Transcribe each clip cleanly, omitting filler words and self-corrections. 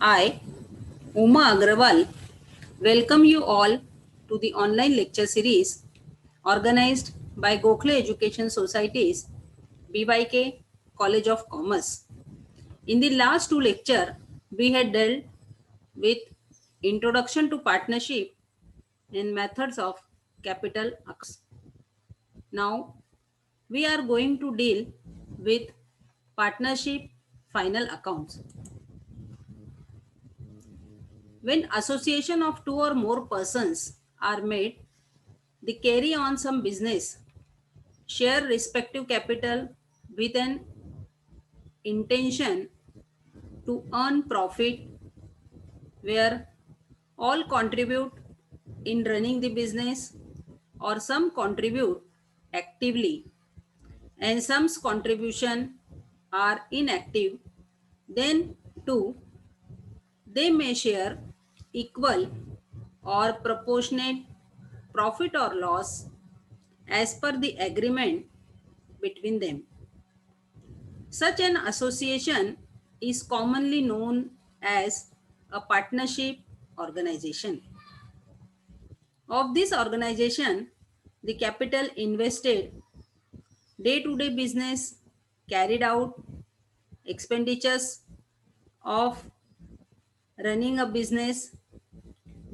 I, Uma Agrawal, welcome you all to the online lecture series organized by Gokhale Education Societies, BYK College of Commerce. In the last two lectures, we had dealt with Introduction to Partnership and Methods of Capital Accounts. Now, we are going to deal with Partnership Final Accounts. When association of two or more persons are made, they carry on some business, share respective capital with an intention to earn profit, where all contribute in running the business or some contribute actively and some's contribution are inactive, then too they may share equal or proportionate profit or loss as per the agreement between them. Such an association is commonly known as a partnership organization. Of this organization, the capital invested, day to day business carried out, expenditures of running a business,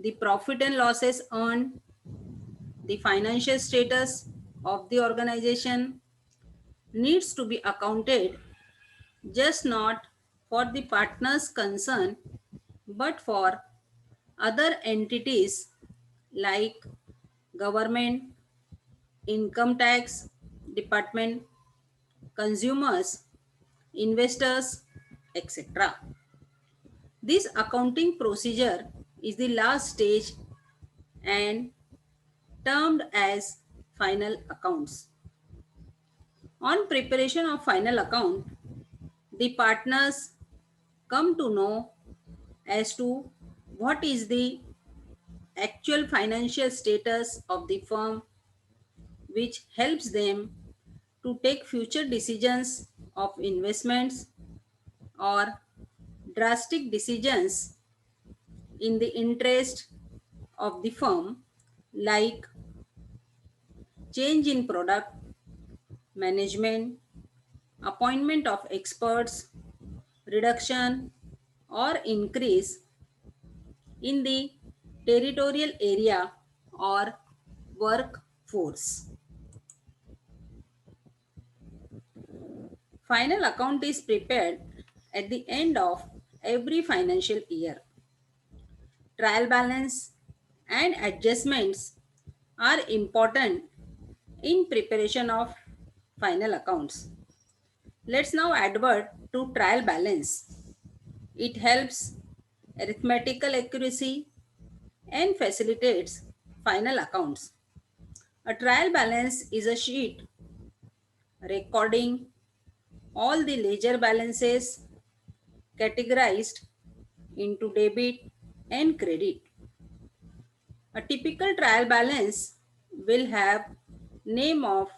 the profit and losses earned, the financial status of the organization needs to be accounted just not for the partners concerned but for other entities like government, income tax department, consumers, investors, etc. This accounting procedure is the last stage and termed as final accounts. On preparation of final account, the partners come to know as to what is the actual financial status of the firm, which helps them to take future decisions of investments or drastic decisions in the interest of the firm, like change in product, management, appointment of experts, reduction or increase in the territorial area or workforce. Final account is prepared at the end of every financial year. Trial balance and adjustments are important in preparation of final accounts. Let's now advert to trial balance. It helps arithmetical accuracy and facilitates final accounts. A trial balance is a sheet recording all the ledger balances categorized into debit and credit. A typical trial balance will have name of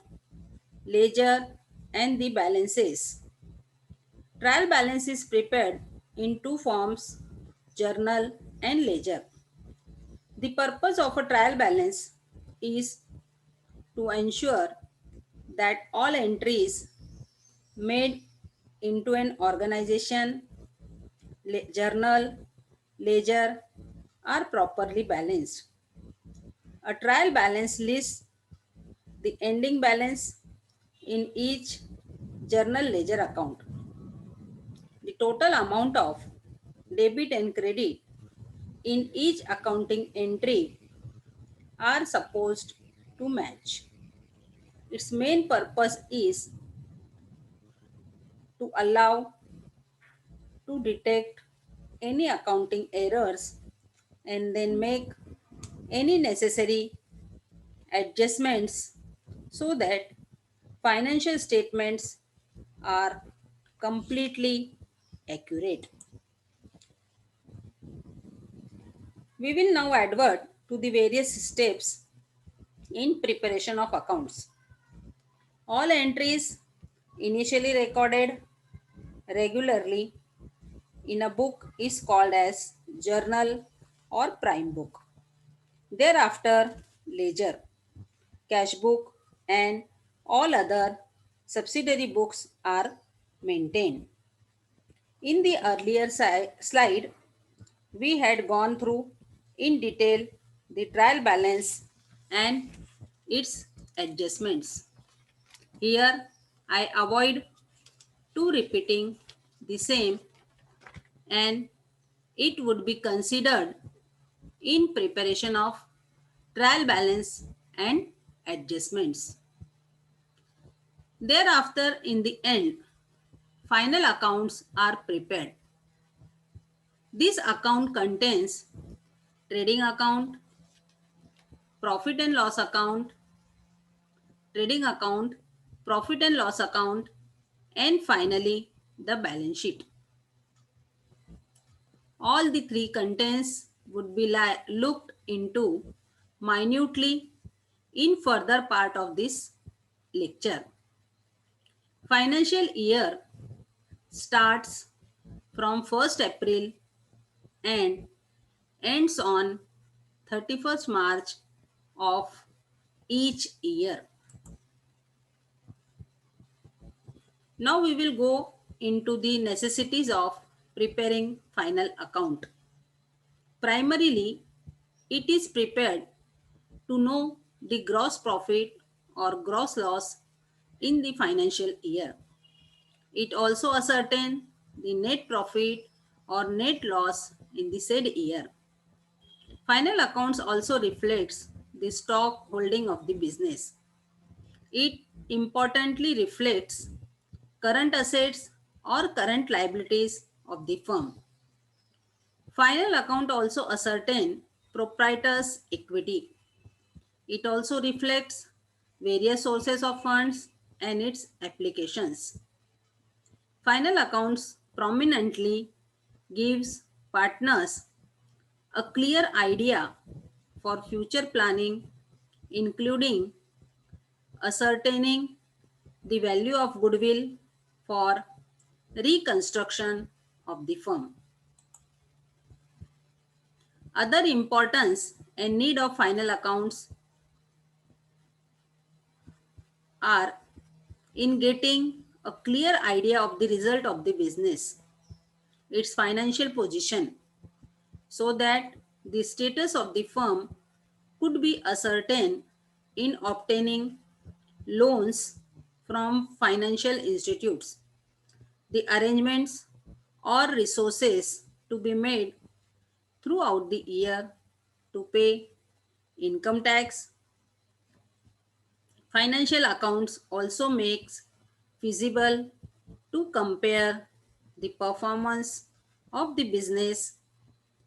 ledger and the balances. Trial balance is prepared in two forms, journal and ledger. The purpose of a trial balance is to ensure that all entries made into an organization, journal, ledger are properly balanced. A trial balance lists the ending balance in each journal ledger account. The total amount of debit and credit in each accounting entry are supposed to match. Its main purpose is to allow to detect any accounting errors and then make any necessary adjustments so that financial statements are completely accurate. We will now advert to the various steps in preparation of accounts. All entries initially recorded regularly in a book is called as journal or prime book. Thereafter, ledger, cash book, and all other subsidiary books are maintained. In the earlier slide, we had gone through in detail the trial balance and its adjustments. Here, I avoid to repeating the same, and it would be considered in preparation of trial balance and adjustments. Thereafter, in the end, final accounts are prepared. This account contains trading account, profit and loss account, trading account, profit and loss account, and finally the balance sheet. All the three contents would be looked into minutely in further part of this lecture. Financial year starts from 1st April and ends on 31st March of each year. Now we will go into the necessities of preparing final account. Primarily, it is prepared to know the gross profit or gross loss in the financial year. It also ascertains the net profit or net loss in the said year. Final accounts also reflects the stock holding of the business. It importantly reflects current assets or current liabilities of the firm. Final account also ascertain proprietor's equity. It also reflects various sources of funds and its applications. Final accounts prominently gives partners a clear idea for future planning, including ascertaining the value of goodwill for reconstruction of the firm. Other importance and need of final accounts are in getting a clear idea of the result of the business, its financial position, so that the status of the firm could be ascertained in obtaining loans from financial institutes, the arrangements or resources to be made throughout the year to pay income tax. Financial accounts also makes feasible to compare the performance of the business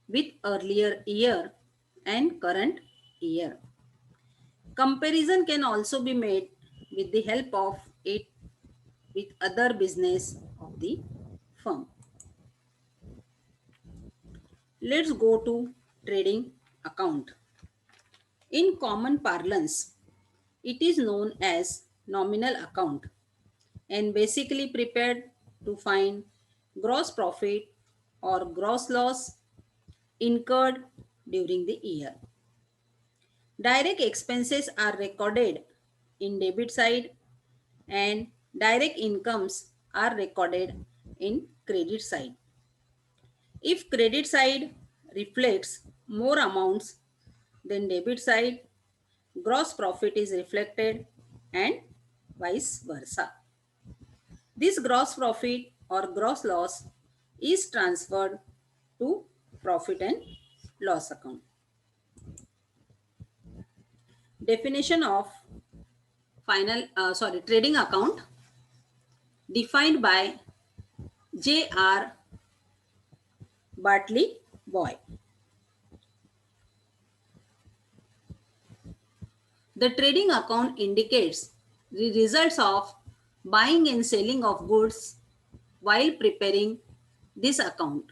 with earlier year and current year. Comparison can also be made with the help of it with other business of the firm. Let's go to trading account. In common parlance, it is known as nominal account and basically prepared to find gross profit or gross loss incurred during the year. Direct expenses are recorded in debit side and direct incomes are recorded in credit side. If credit side reflects more amounts than debit side, gross profit is reflected and vice versa. This gross profit or gross loss is transferred to profit and loss account. Definition of trading account defined by J.R. Bartley Boy. The trading account indicates the results of buying and selling of goods while preparing this account.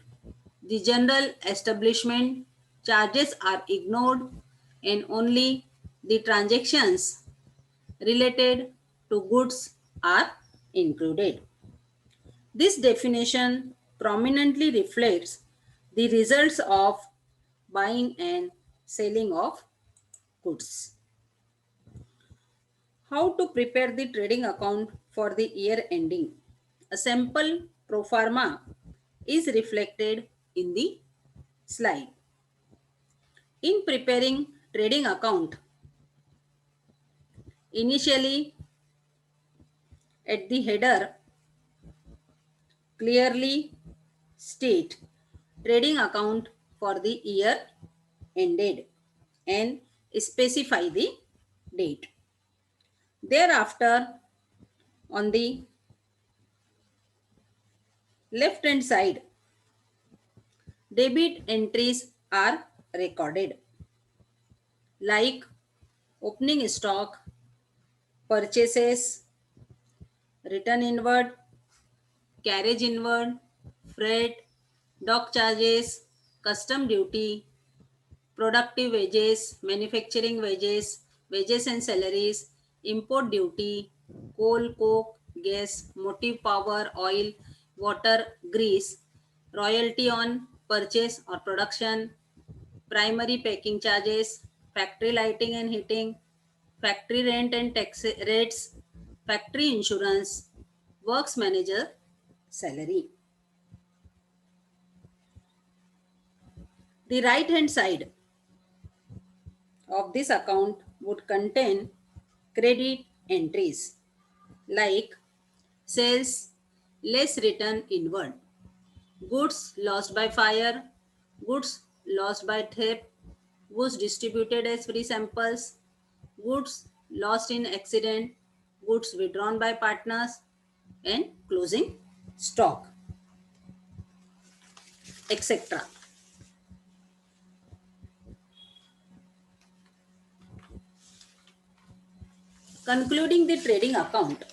The general establishment charges are ignored and only the transactions related to goods are included. This definition prominently reflects the results of buying and selling of goods. How to prepare the trading account for the year ending? A simple pro forma is reflected in the slide. In preparing trading account, initially at the header clearly state trading account for the year ended and specify the date. Thereafter, on the left hand side, debit entries are recorded like opening stock, purchases, return inward, carriage inward, freight, dock charges, custom duty, productive wages, manufacturing wages, wages and salaries, import duty, coal, coke, gas, motive power, oil, water, grease, royalty on purchase or production, primary packing charges, factory lighting and heating, factory rent and tax rates, factory insurance, works manager salary. The right hand side of this account would contain credit entries like sales less return inward, goods lost by fire, goods lost by theft, goods distributed as free samples, goods lost in accident, goods withdrawn by partners, and closing stock, etc. Concluding the trading account.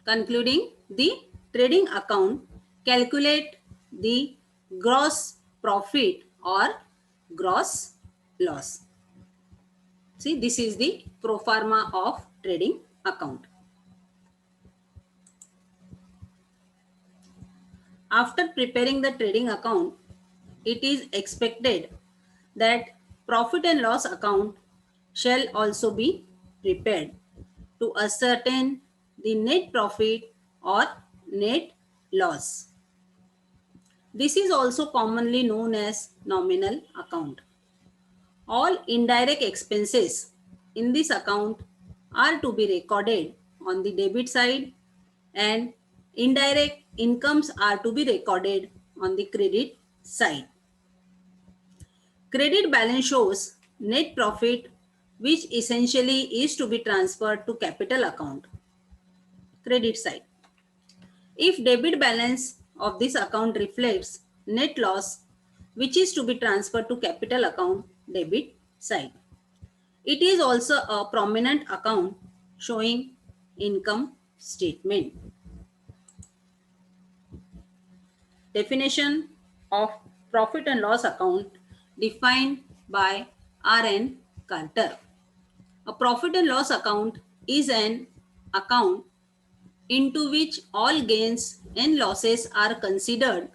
Concluding the trading account, calculate the gross profit or gross loss. See, this is the pro forma of trading account. After preparing the trading account, it is expected that profit and loss account shall also be prepared to ascertain the net profit or net loss. This is also commonly known as nominal account. All indirect expenses in this account are to be recorded on the debit side and indirect incomes are to be recorded on the credit side. Credit balance shows net profit, which essentially is to be transferred to capital account, credit side. If debit balance of this account reflects net loss, which is to be transferred to capital account, debit side. It is also a prominent account showing income statement. Definition of profit and loss account defined by R.N. Carter. A profit and loss account is an account into which all gains and losses are considered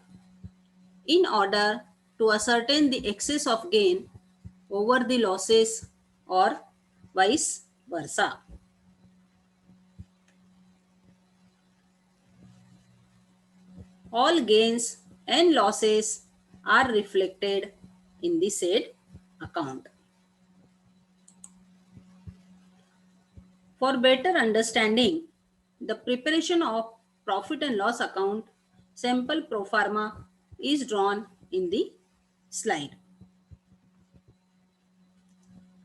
in order to ascertain the excess of gain over the losses or vice versa. All gains and losses are reflected in the said account. For better understanding the preparation of profit and loss account, sample pro forma is drawn in the slide.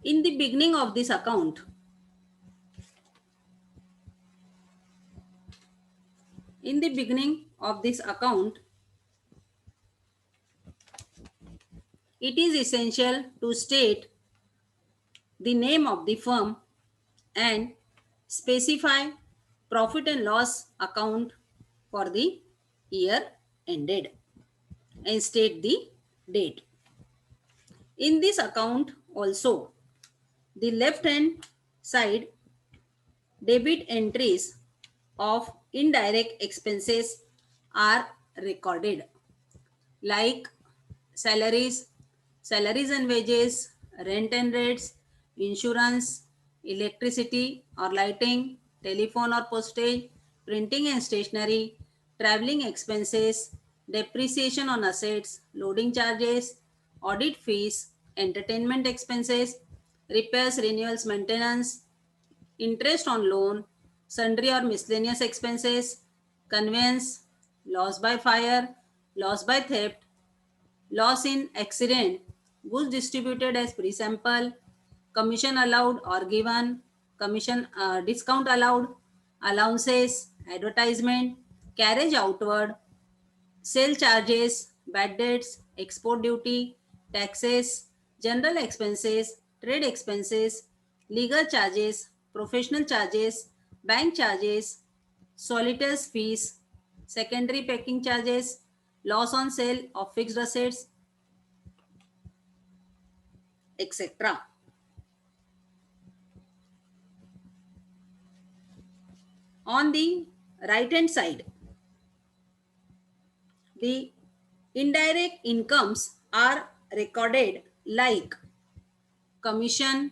In the beginning of this account, it is essential to state the name of the firm and specify profit and loss account for the year ended and state the date. In this account also, the left hand side debit entries of indirect expenses are recorded, like salaries, salaries and wages, rent and rates, insurance, electricity or lighting, telephone or postage, printing and stationery, traveling expenses, depreciation on assets, loading charges, audit fees, entertainment expenses, repairs, renewals, maintenance, interest on loan, sundry or miscellaneous expenses, conveyance, loss by fire, loss by theft, loss in accident, goods distributed as pre-sample, commission allowed or given, commission discount allowed, allowances, advertisement, carriage outward, sale charges, bad debts, export duty, taxes, general expenses, trade expenses, legal charges, professional charges, bank charges, solitaires fees, secondary packing charges, loss on sale of fixed assets, etc. On the right hand side, the indirect incomes are recorded like commission,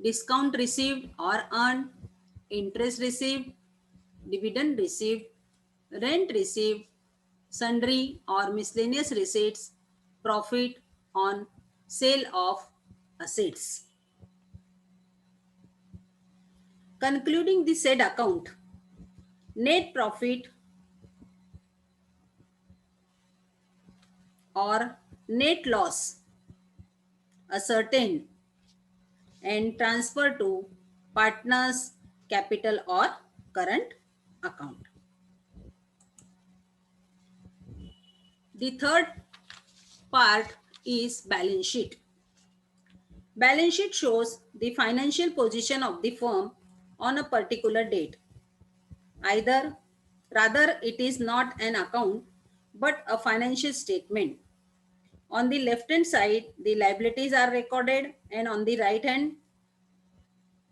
discount received or earned, interest received, dividend received, rent received, sundry or miscellaneous receipts, profit on sale of assets. Concluding the said account, net profit or net loss ascertained and transfer to partners capital or current account. The third part is balance sheet. Balance sheet shows the financial position of the firm on a particular date. Either rather it is not an account but a financial statement. On the left hand side the liabilities are recorded and on the right hand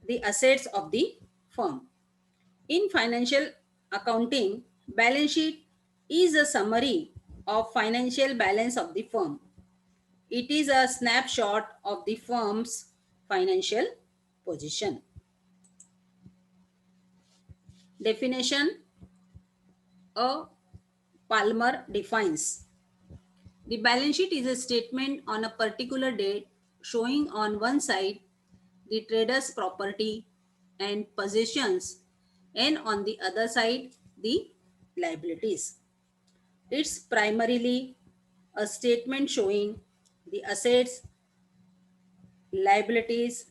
the assets of the firm. In financial accounting, balance sheet is a summary of financial balance of the firm. It is a snapshot of the firm's financial position. Definition: a Palmer defines the balance sheet is a statement on a particular date showing on one side the trader's property and possessions and on the other side the liabilities. It's primarily a statement showing the assets, liabilities,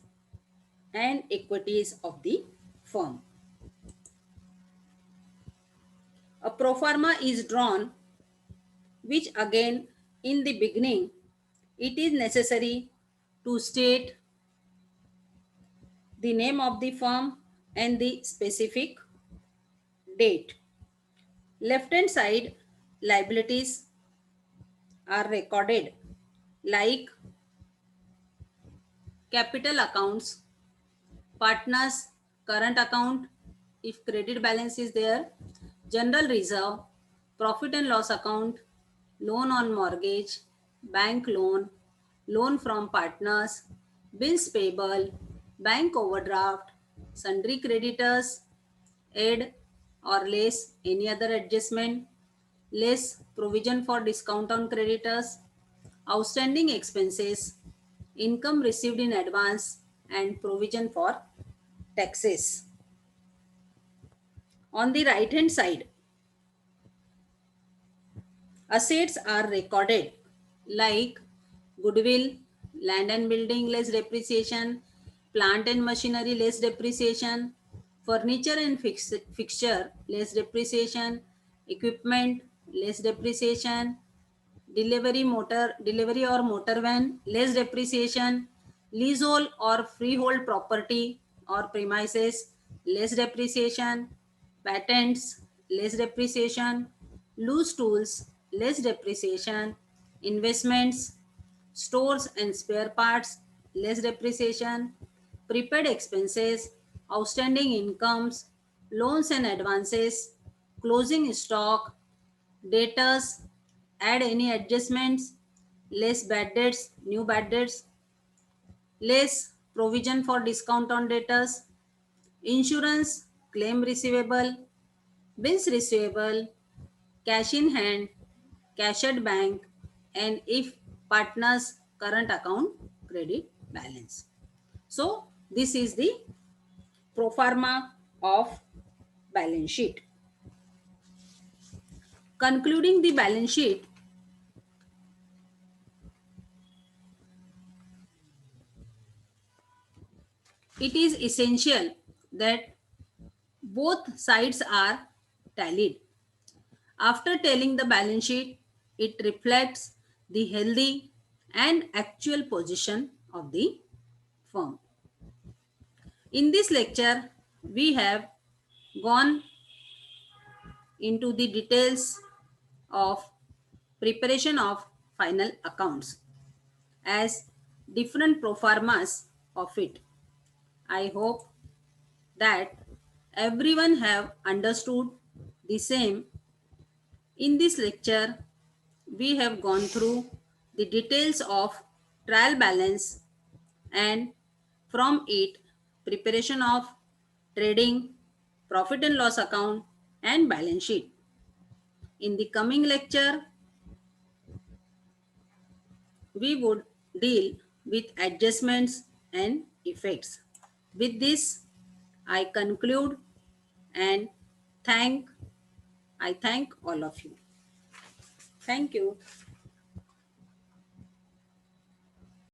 and equities of the firm. A pro forma is drawn, which again in the beginning it is necessary to state the name of the firm and the specific date. Left hand side liabilities are recorded like capital accounts, partners current account if credit balance is there, general reserve, profit and loss account, loan on mortgage, bank loan, loan from partners, bills payable, bank overdraft, sundry creditors, aid or less any other adjustment, less provision for discount on creditors, outstanding expenses, income received in advance, and provision for taxes. On the right hand side, assets are recorded like goodwill, land and building less depreciation, plant and machinery less depreciation, furniture and fixture less depreciation, equipment less depreciation, delivery or motor van less depreciation, leasehold or freehold property or premises less depreciation, patents less depreciation, loose tools less depreciation, investments, stores and spare parts less depreciation, prepaid expenses, outstanding incomes, loans and advances, closing stock, debtors, add any adjustments, less bad debts, new bad debts, less provision for discount on debtors, insurance, claim receivable, bills receivable, cash in hand, cash at bank, and if partner's current account credit balance. So this is the pro forma of balance sheet. Concluding the balance sheet, it is essential that both sides are tallied. After telling the balance sheet, it reflects the healthy and actual position of the firm. In this lecture, we have gone into the details of preparation of final accounts as different pro formas of it. I hope that everyone have understood the same. In this lecture, we have gone through the details of trial balance and from it preparation of trading, profit and loss account and balance sheet. In the coming lecture, we would deal with adjustments and effects. With this, I conclude and thank I thank all of you. Thank you.